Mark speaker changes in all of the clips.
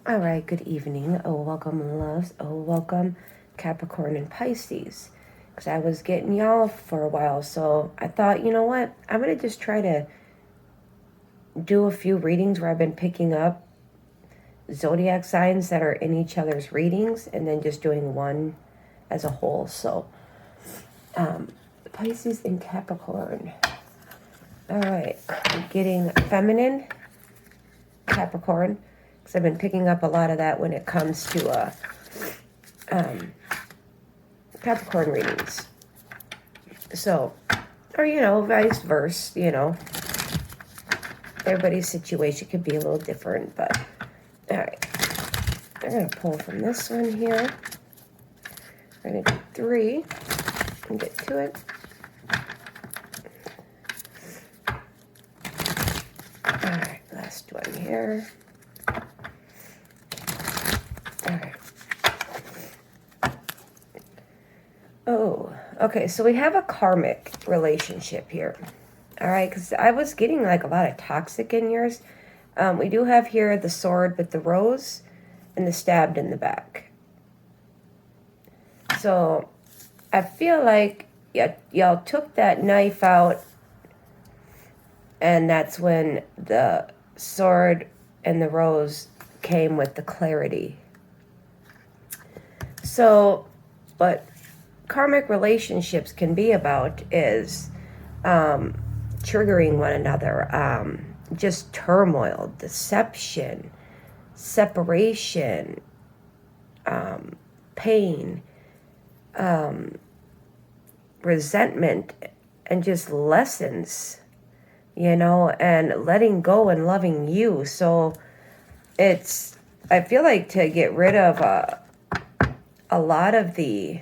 Speaker 1: All right, good evening. Oh, welcome, loves. Oh, welcome, Capricorn and Pisces. Because I was getting y'all for a while, so I thought, you know what? I'm going to just try to do a few readings where I've been picking up zodiac signs that are in each other's readings and then just doing one as a whole. So, Pisces and Capricorn. All right, I'm getting feminine Capricorn because I've been picking up a lot of that when it comes to Capricorn readings. So, or, vice versa, everybody's situation could be a little different, but all right. I'm going to pull from this one here. We're going to do 3 and get to it. All right, last one here. All right. Oh, okay, so we have a karmic relationship here. All right, because I was getting like a lot of toxic in yours. We do have here the sword with the rose and the stabbed in the back. So I feel like y'all took that knife out, and that's when the sword and the rose came with the clarity. So, what karmic relationships can be about is triggering one another, just turmoil, deception, separation, pain, resentment, and just lessons, and letting go and loving you. So I feel like to get rid of a lot of the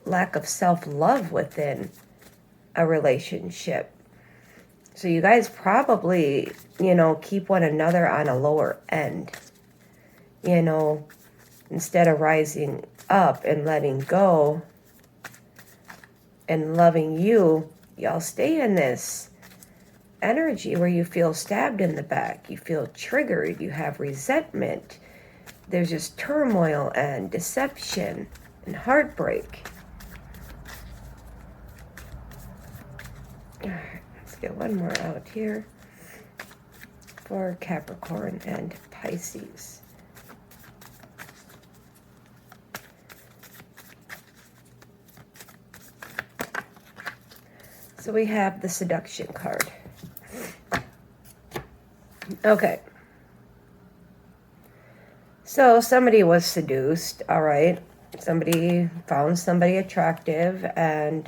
Speaker 1: lack of self-love within a relationship. So you guys probably, keep one another on a lower end, instead of rising up and letting go and loving you. Y'all stay in this energy where you feel stabbed in the back, you feel triggered, you have resentment, there's just turmoil and deception and heartbreak. All right, let's get one more out here for Capricorn and Pisces. So we have the seduction card. Okay. So somebody was seduced, all right? Somebody found somebody attractive, and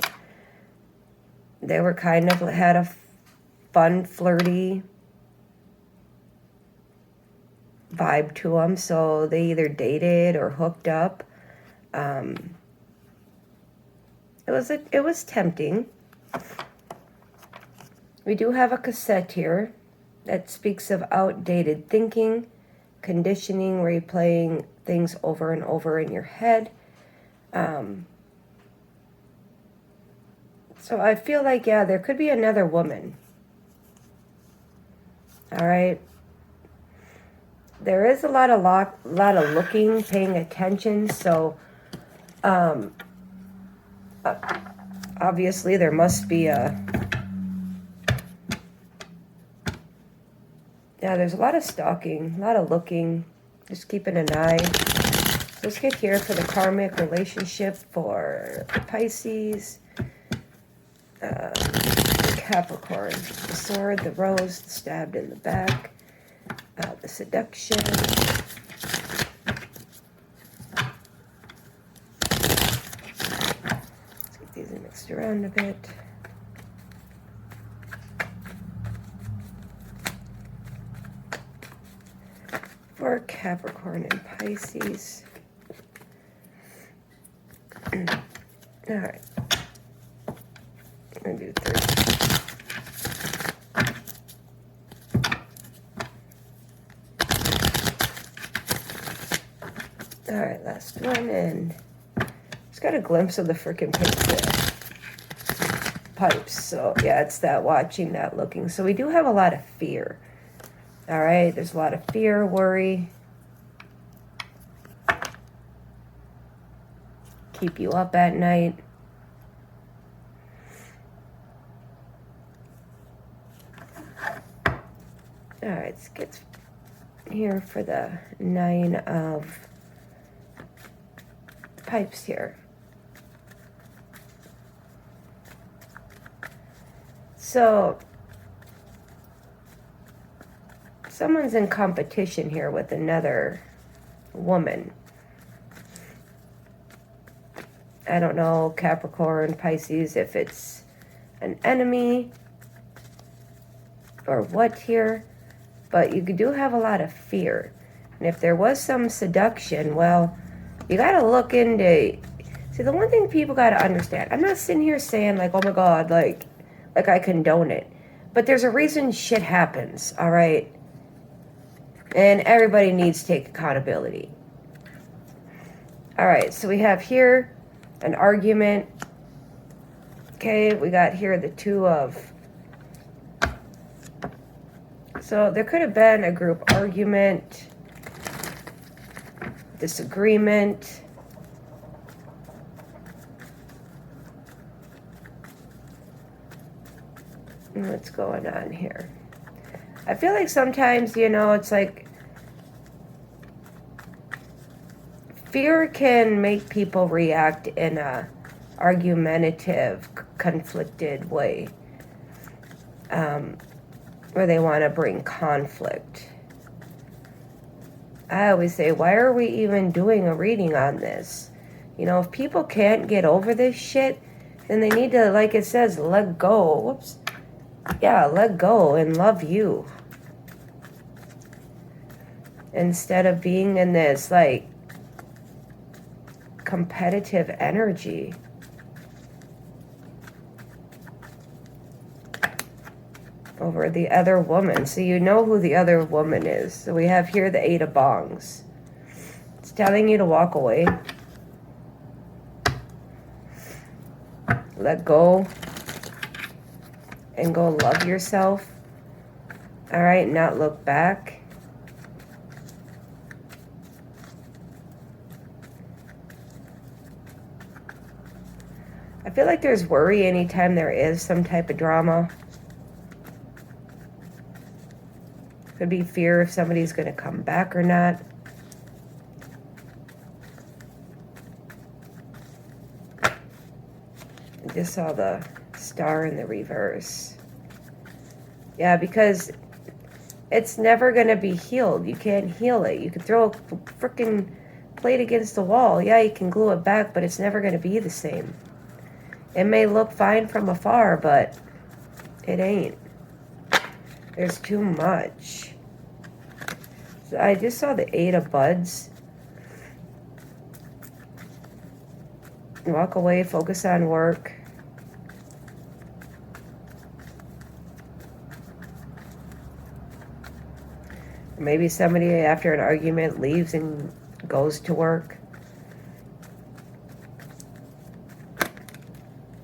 Speaker 1: they were kind of had a fun, flirty vibe to them. So they either dated or hooked up. It was tempting. We do have a cassette here that speaks of outdated thinking, conditioning, replaying things over and over in your head. So I feel like, yeah, there could be another woman. All right. There is a lot of looking, paying attention. So, obviously there must be there's a lot of stalking, a lot of looking, just keeping an eye. So let's get here for the karmic relationship for Pisces, Capricorn, the sword, the rose, the stabbed in the back, the seduction. Let's get these mixed around a bit. For Capricorn and Pisces. All right. I'm going to do 3. All right, last one, and just got a glimpse of the freaking pipes. So yeah, it's that watching, that looking. So we do have a lot of fear. All right, there's a lot of fear, worry. Keep you up at night. All right, let's get here for the 9 of pipes here. So someone's in competition here with another woman. I don't know, Capricorn, Pisces, if it's an enemy or what here, but you do have a lot of fear. And if there was some seduction, well, you got to look into... See, the one thing people got to understand, I'm not sitting here saying like, oh my God, like I condone it. But there's a reason shit happens, all right? And everybody needs to take accountability. All right, so we have here an argument. Okay, we got here the 2 of... So there could have been a group argument, disagreement. What's going on here? I feel like sometimes, you know, it's like fear can make people react in a argumentative, conflicted way, where they want to bring conflict. I always say, why are we even doing a reading on this? You know, if people can't get over this shit, then they need to, like it says, let go. Whoops. Yeah, let go and love you. Instead of being in this, like, competitive energy. Over the other woman. So you know who the other woman is. So we have here the 8 of Bongs. It's telling you to walk away. Let go. And go love yourself. All right, not look back. I feel like there's worry anytime there is some type of drama. Could be fear if somebody's going to come back or not. I just saw the star in the reverse. Yeah, because it's never going to be healed. You can't heal it. You can throw a freaking plate against the wall. Yeah, you can glue it back, but it's never going to be the same. It may look fine from afar, but it ain't. There's too much. So I just saw the 8 of Buds. Walk away, focus on work. Maybe somebody after an argument leaves and goes to work.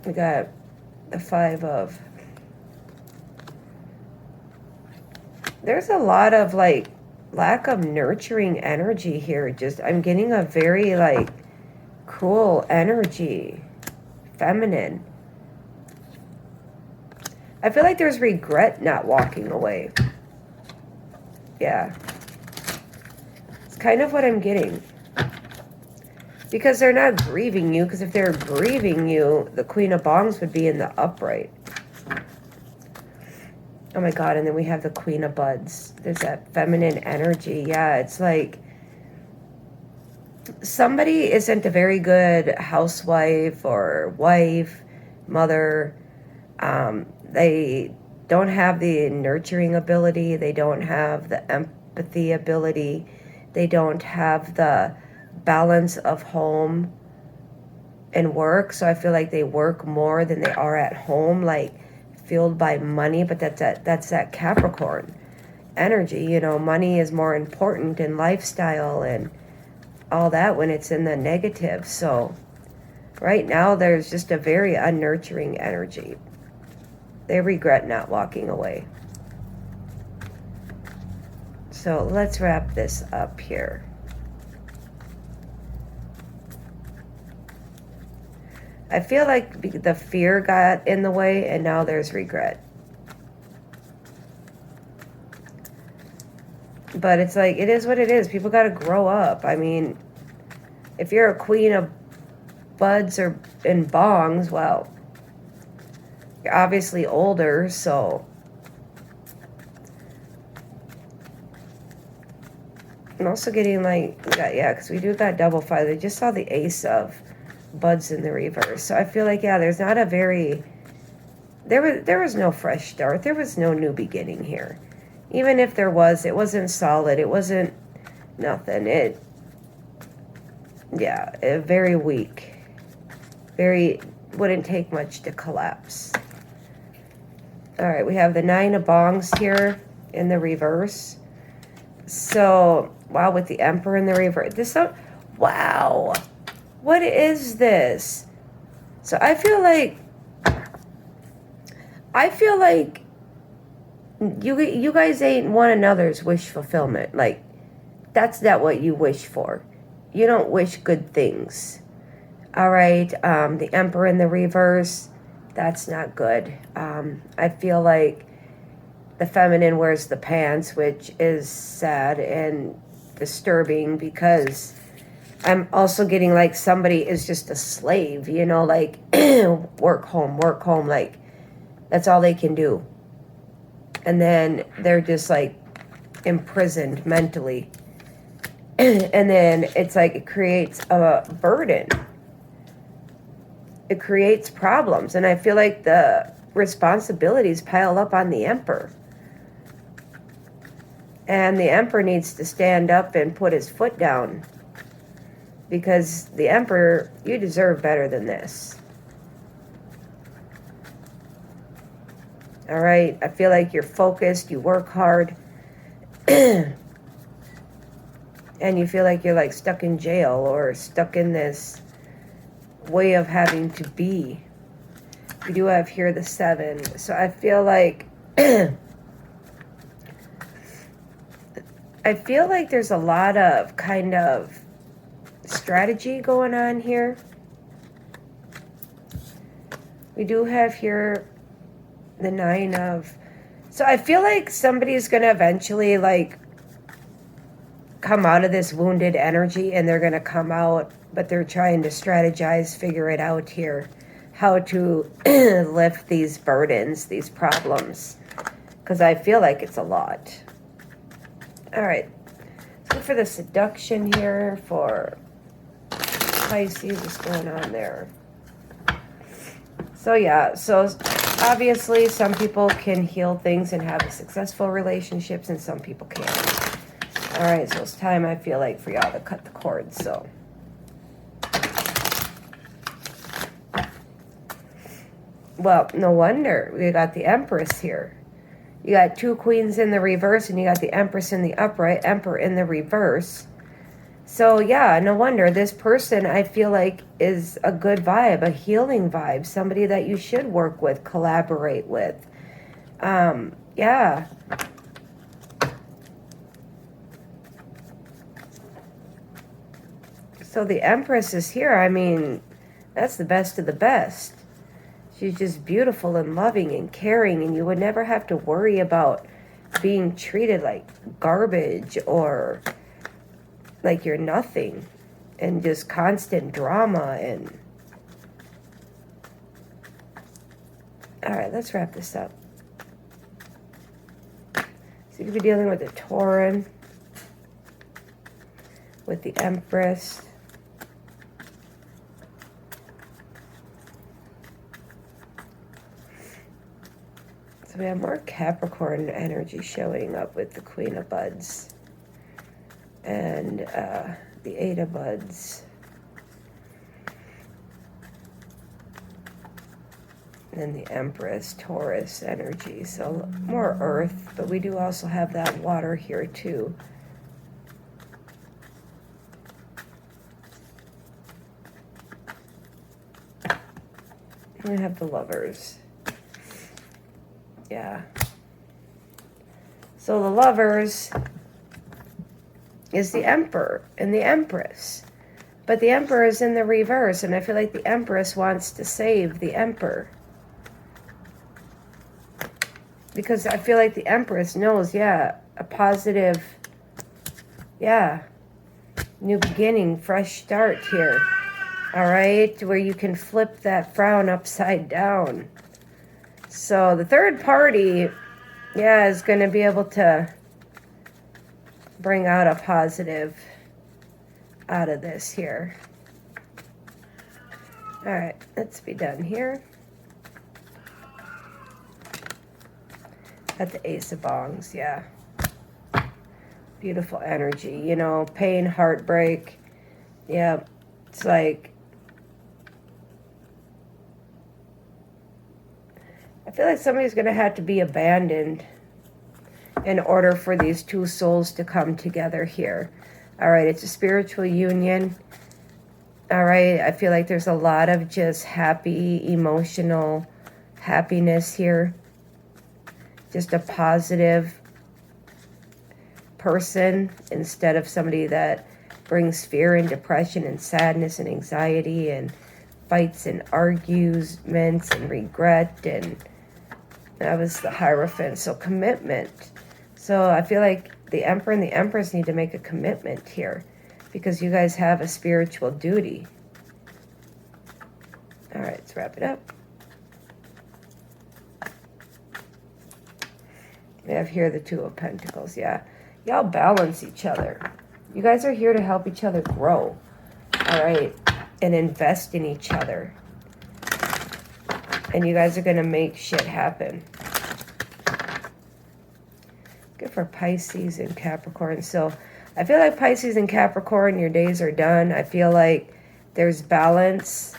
Speaker 1: We got the 5 of... There's a lot of, like, lack of nurturing energy here. Just, I'm getting a very, like, cruel energy. Feminine. I feel like there's regret not walking away. Yeah. It's kind of what I'm getting. Because they're not grieving you. Because if they're grieving you, the Queen of Bongs would be in the upright. Oh my God, and then we have the Queen of Buds. There's that feminine energy. Yeah, it's like somebody isn't a very good housewife or wife, mother. They don't have the nurturing ability. They don't have the empathy ability. They don't have the balance of home and work. So I feel like they work more than they are at home. Like, fueled by money, but that's that Capricorn energy. You know, money is more important in lifestyle and all that when it's in the negative. So right now there's just a very unnurturing energy. They regret not walking away. So let's wrap this up here. I feel like the fear got in the way and now there's regret. But it's like, it is what it is. People got to grow up. I mean, if you're a queen of buds or in bongs, well, you're obviously older, so I'm also getting like, yeah, because we do got double five. I just saw the ace of buds in the reverse. So I feel like, yeah, there's not a very, there was no fresh start. There was no new beginning here. Even if there was, it wasn't solid. It wasn't nothing. Very weak. Very, wouldn't take much to collapse. All right, we have the 9 of bongs here in the reverse. So, wow, with the Emperor in the reverse. Wow. What is this? So I feel like you guys ain't one another's wish fulfillment. Like, that's not what you wish for. You don't wish good things. All right, the Emperor in the reverse, that's not good. I feel like the feminine wears the pants, which is sad and disturbing because I'm also getting like somebody is just a slave, you know, like work home, like that's all they can do. And then they're just like imprisoned mentally. And then it's like it creates a burden. It creates problems. And I feel like the responsibilities pile up on the Emperor. And the Emperor needs to stand up and put his foot down. Because the Emperor, you deserve better than this. All right, I feel like you're focused, you work hard. And you feel like you're like stuck in jail or stuck in this way of having to be. We do have here the 7. So I feel like there's a lot of kind of strategy going on here. We do have here the 9 of, so I feel like somebody's going to eventually like come out of this wounded energy and they're going to come out, but they're trying to strategize, figure it out here, how to lift these burdens, these problems, because I feel like it's a lot. All right, let's go for the seduction here for Pisces. What's going on there? So yeah, so obviously some people can heal things and have successful relationships and some people can't. All right, so it's time, I feel like, for y'all to cut the cord, so. Well, no wonder. We got the Empress here. You got 2 queens in the reverse, and you got the Empress in the upright, Emperor in the reverse. So, yeah, no wonder. This person, I feel like, is a good vibe, a healing vibe, somebody that you should work with, collaborate with. Yeah. So the Empress is here. I mean, that's the best of the best. She's just beautiful and loving and caring, and you would never have to worry about being treated like garbage or like you're nothing, and just constant drama. And all right, let's wrap this up. So you could be dealing with a Tauran, with the Empress. So we have more Capricorn energy showing up with the Queen of Buds and the 8 of Buds. And the Empress, Taurus energy. So more earth, but we do also have that water here too. We have the Lovers. Yeah. So the Lovers, is the Emperor and the Empress. But the Emperor is in the reverse, and I feel like the Empress wants to save the Emperor. Because I feel like the Empress knows, yeah, a positive, yeah, new beginning, fresh start here. All right, where you can flip that frown upside down. So the third party, yeah, is going to be able to bring out a positive out of this here. All right, let's be done here. At the Ace of Bongs, yeah. Beautiful energy, you know, pain, heartbreak. Yeah, it's like, I feel like somebody's going to have to be abandoned in order for these two souls to come together here. All right, it's a spiritual union. All right, I feel like there's a lot of just happy, emotional happiness here. Just a positive person instead of somebody that brings fear and depression and sadness and anxiety and fights and arguments and regret. And that was the Hierophant. So commitment. So I feel like the Emperor and the Empress need to make a commitment here because you guys have a spiritual duty. All right, let's wrap it up. We have here the Two of Pentacles, yeah. Y'all balance each other. You guys are here to help each other grow, all right, and invest in each other. And you guys are going to make shit happen. Good for Pisces and Capricorn. So I feel like Pisces and Capricorn, your days are done. I feel like there's balance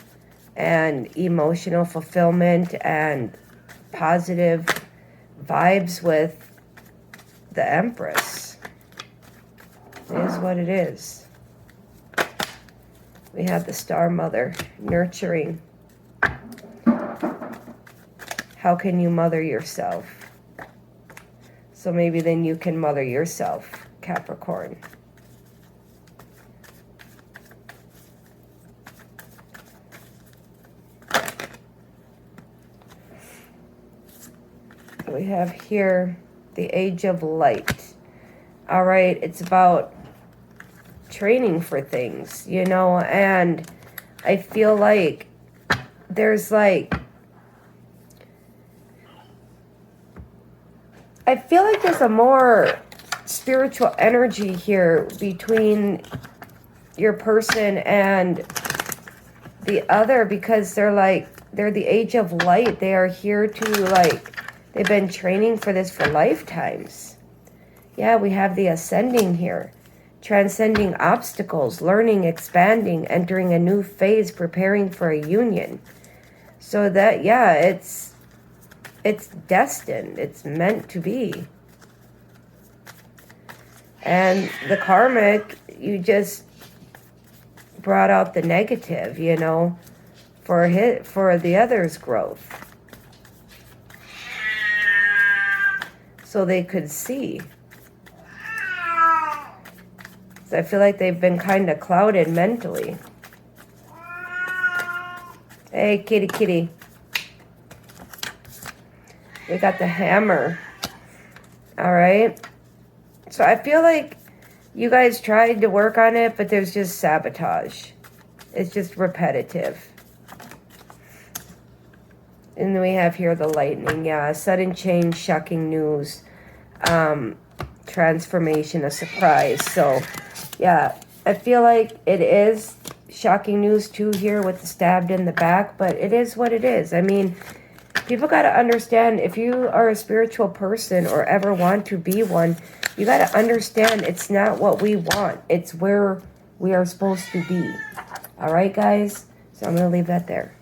Speaker 1: and emotional fulfillment and positive vibes with the Empress. It is what it is. We have the Star Mother, nurturing. How can you mother yourself? So maybe then you can mother yourself, Capricorn. We have here the Age of Light. All right, it's about training for things, you know, and I feel like there's like, I feel like there's a more spiritual energy here between your person and the other, because they're the Age of Light. They are here to, like, they've been training for this for lifetimes. Yeah, we have the Ascending here. Transcending obstacles, learning, expanding, entering a new phase, preparing for a union. So that, yeah, it's destined. It's meant to be. And the karmic, you just brought out the negative, you know, for the other's growth. So they could see. So I feel like they've been kind of clouded mentally. Hey, kitty, kitty. We got the Hammer. All right. So I feel like you guys tried to work on it, but there's just sabotage. It's just repetitive. And then we have here the Lightning. Yeah, sudden change, shocking news, transformation, a surprise. So, yeah, I feel like it is shocking news too here with the stabbed in the back, but it is what it is. I mean, people got to understand, if you are a spiritual person or ever want to be one, you got to understand it's not what we want. It's where we are supposed to be. All right, guys? So I'm going to leave that there.